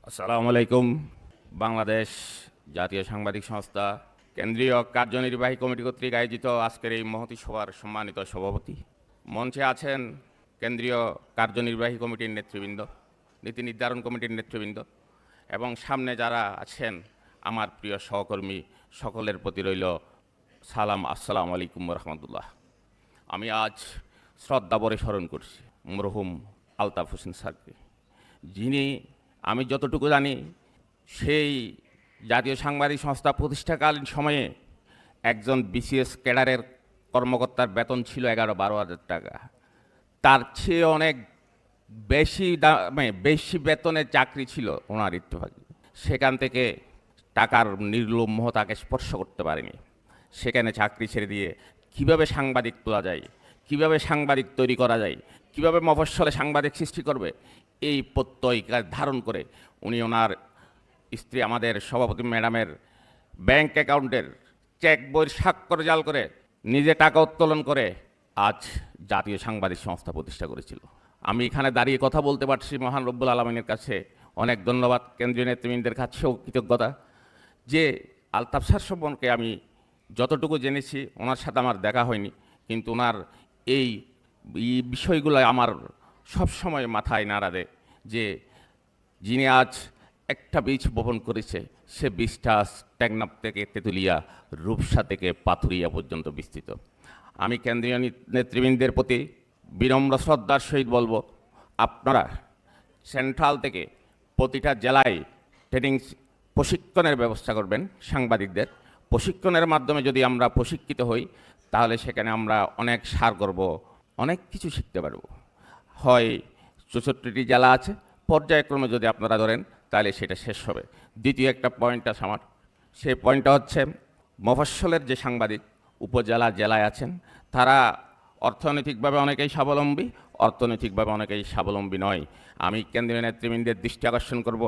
আসসালামু আলাইকুম। বাংলাদেশ জাতীয় সাংবাদিক সংস্থা কেন্দ্রীয় কার্যনির্বাহী কমিটি কর্তৃক আয়োজিত আজকের এই মহতী সভার সম্মানিত সভাপতি, মঞ্চে আছেন কেন্দ্রীয় কার্যনির্বাহী কমিটির নেতৃবৃন্দ, নীতি নির্ধারণ কমিটির নেতৃবৃন্দ এবং সামনে যারা আছেন আমার প্রিয় সহকর্মী, সকলের প্রতি রইল সালাম। আসসালামু আলাইকুম রহমতুল্লাহ। আমি আজ শ্রদ্ধাভরে স্মরণ করছি মরহুম আলতাফ হোসেন স্যারকে, যিনি আমি যতটুকু জানি সেই জাতীয় সাংবাদিক সংস্থা প্রতিষ্ঠাকালীন সময়ে একজন বিসিএস ক্যাডারের কর্মকর্তার বেতন ছিল 11-12 হাজার টাকা। তার চেয়ে অনেক বেশি বেতনের চাকরি ছিল ওনার ইত্তেফাকে। সেখান থেকে টাকার নির্লোভ তাকে স্পর্শ করতে পারেনি। সেখানে চাকরি ছেড়ে দিয়ে কিভাবে সাংবাদিক তোলা যায়, কিভাবে সাংবাদিক তৈরি করা যায়, কিভাবে মফস্বলে সাংবাদিক সৃষ্টি করবে, এই প্রত্যয় ধারণ করে উনি ওনার স্ত্রী আমাদের সভাপতি ম্যাডামের ব্যাংক অ্যাকাউন্টের চেক বইয়ের স্বাক্ষর জাল করে নিজে টাকা উত্তোলন করে আজ জাতীয় সাংবাদিক সংস্থা প্রতিষ্ঠা করেছিল। আমি এখানে দাঁড়িয়ে কথা বলতে পারছি মহান রব্বুল আলমিনের কাছে অনেক ধন্যবাদ, কেন্দ্রীয় নেতৃবৃন্দের কাছেও কৃতজ্ঞতা যে আলতাফ স্যার সম্পর্কে আমি যতটুকু জেনেছি, ওনার সাথে আমার দেখা হয়নি, কিন্তু ওনার এই বিষয়গুলো আমার সবসময় মাথায় নাড়া দেয় যে যিনি আজ একটা বীজ বপন করেছে, সে বীজটা টেকনাফ থেকে তেঁতুলিয়া, রূপসা থেকে পাথুরিয়া পর্যন্ত বিস্তৃত। আমি কেন্দ্রীয় নেতৃবৃন্দের প্রতি বিনম্র শ্রদ্ধার সহিত বলবো, আপনারা সেন্ট্রাল থেকে প্রতিটা জেলায় ট্রেনিং প্রশিক্ষণের ব্যবস্থা করবেন। সাংবাদিকদের প্রশিক্ষণের মাধ্যমে যদি আমরা প্রশিক্ষিত হই, তাহলে সেখানে আমরা অনেক সার করব, অনেক কিছু শিখতে পারব। হয় 64টি জেলা আছে, পর্যায়ক্রমে যদি আপনারা ধরেন তাহলে সেটা শেষ হবে। দ্বিতীয় একটা পয়েন্ট আছে আমার, সেই পয়েন্টটা হচ্ছে মফস্বলের যে সাংবাদিক উপজেলা জেলায় আছেন, তারা অর্থনৈতিকভাবে অনেকেই স্বাবলম্বী, অর্থনৈতিকভাবে অনেকেই স্বাবলম্বী নয়। আমি কেন্দ্রীয় নেতৃবৃন্দের দৃষ্টি আকর্ষণ করব,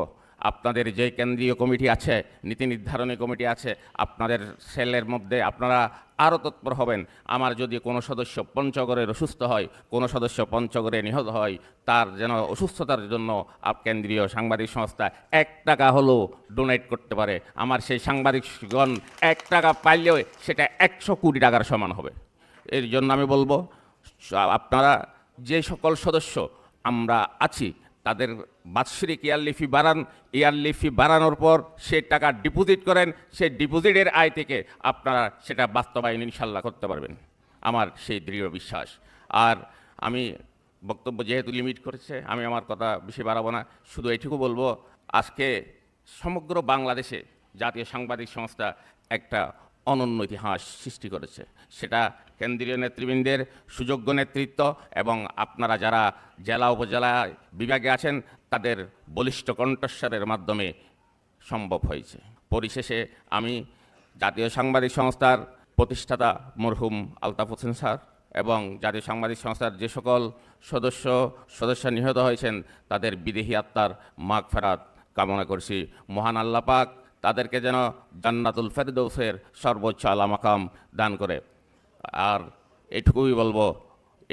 আপনাদের যে কেন্দ্রীয় কমিটি আছে, নীতি নির্ধারণী কমিটি আছে, আপনাদের সেলের মধ্যে আপনারা আরও তৎপর হবেন। আমার যদি কোনো সদস্য পঞ্চগড়ের অসুস্থ হয়, কোনো সদস্য পঞ্চগড়ে নিহত হয়, তার যেন অসুস্থতার জন্য কেন্দ্রীয় সাংবাদিক সংস্থা 1 টাকা হলেও ডোনেট করতে পারে। আমার সেই সাংবাদিকগণ 1 টাকা পাইলেও সেটা 100 কোটি টাকার সমান হবে। এর জন্য আমি বলবো, আপনারা যে সকল সদস্য আমরা আছি তাদের বাৎসরিক ইয়ারলি ফি বাড়ানোর পর সে টাকা ডিপোজিট করেন, সেই ডিপোজিটের আয় থেকে আপনারা সেটা বাস্তবায়ন ইনশাল্লাহ করতে পারবেন, আমার সেই দৃঢ় বিশ্বাস। আর আমি বক্তব্য যেহেতু লিমিট করেছে, আমি আমার কথা বেশি বাড়াবো না, শুধু এটুকু বলবো, আজকে সমগ্র বাংলাদেশে জাতীয় সাংবাদিক সংস্থা একটা অনন্য ইতিহাস সৃষ্টি করেছে। সেটা কেন্দ্রীয় নেতৃবৃন্দের সুযোগ্য নেতৃত্ব এবং আপনারা যারা জেলা উপজেলা বিভাগে আছেন তাদের বলিষ্ঠ কণ্ঠস্বরের মাধ্যমে সম্ভব হয়েছে। পরিশেষে আমি জাতীয় সাংবাদিক সংস্থার প্রতিষ্ঠাতা মরহুম আলতাফ হোসেন স্যার এবং জাতীয় সাংবাদিক সংস্থার যে সকল সদস্য নিহত হয়েছেন তাদের বিদেহী আত্মার মাগফিরাত কামনা করছি। মহান আল্লাহ পাক তাদেরকে যেন জান্নাতুল ফেরদৌসের সর্বোচ্চ আলা মাকাম দান করে। আর এটুকুই বলবো,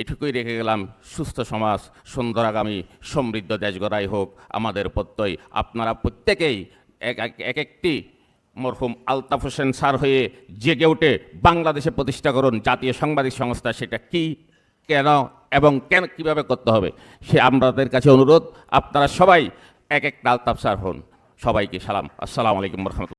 এটুকুই রেখে গেলাম, সুস্থ সমাজ, সুন্দর আগামী, সমৃদ্ধ দেশ গড়াই হোক আমাদের প্রত্যয়। আপনারা প্রত্যেকেই এক একটি মরহুম আলতাফ হোসেন স্যার হয়ে জেগে উঠে বাংলাদেশে প্রতিষ্ঠা করুন জাতীয় সাংবাদিক সংস্থা। সেটা কি, কেন এবং কীভাবে করতে হবে সে আমাদের কাছে অনুরোধ। আপনারা সবাই এক একটা আলতাফ স্যার হন। সবাইকে সালাম। আসসালামু আলাইকুম রহমতুল্লাহ।